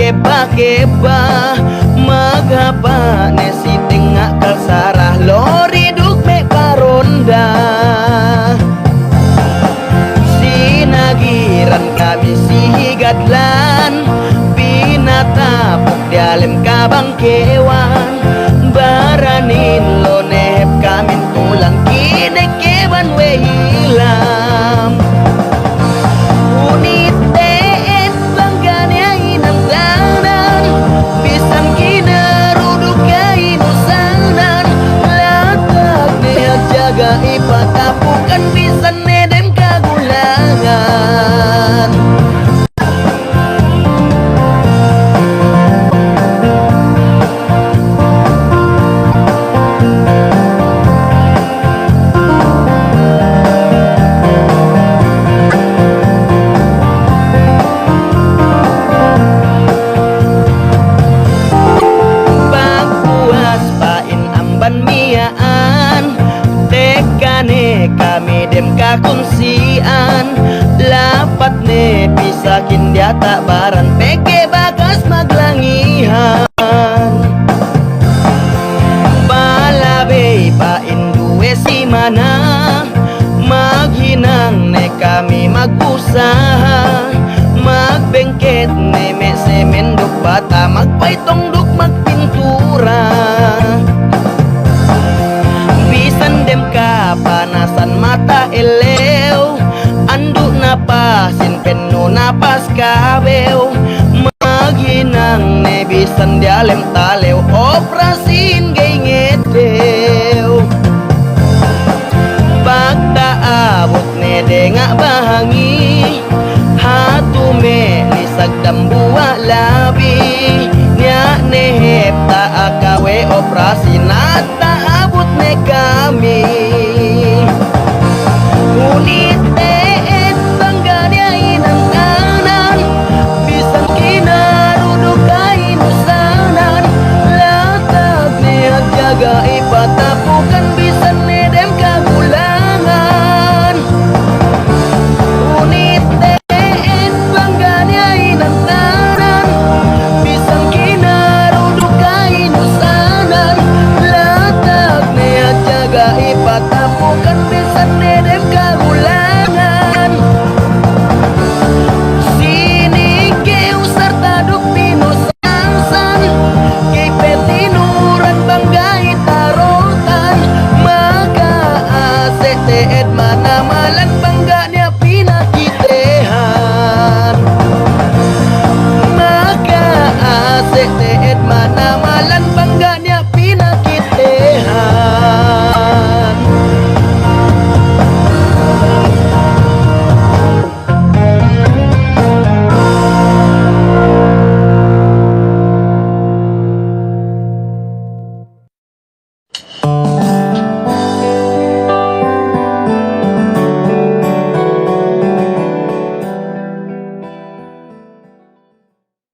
keba-keba maghapa nesi tengah kalsarah lori duk me paronda sinagiran kami sihigadlan pinatapok dialem kabang kewan baranin lo nehep kamin tulang kine kewan we hilam ipatapukan bisa nedem kagulangan pagpuas pain amban miaan tekane kami dem kakunsian lapat ne pisakin dia tak baran peke bagas maglangihan balabe pa induwe si mana maghinang ne kami magusaha magbengket ne me semenduk bata magpaitong duk magpintura dem kapanasan mata elew anduk napasin penuh napas kabew maghinang nebisan dialem talew operasin gay ngedew pagta abot ne dengak bahangi hatu me lisag dambua labi nya nehep ta akawe operasi nata abot ne kami unit teet bangganya inang kanan bisan kinaruduk kainusanan latag ne agjaga ipatapukan bisan nedem kagulangan unit teet bangganya inang kanan bisan kinaruduk kainusanan latag ne agjaga ipatapukan bisan nedem kagulangan sini keu serta duk pinusansan kei petinuran banggai tarotan maka ACTED mana malan bangganya pinakitehan maka ACTED mana malan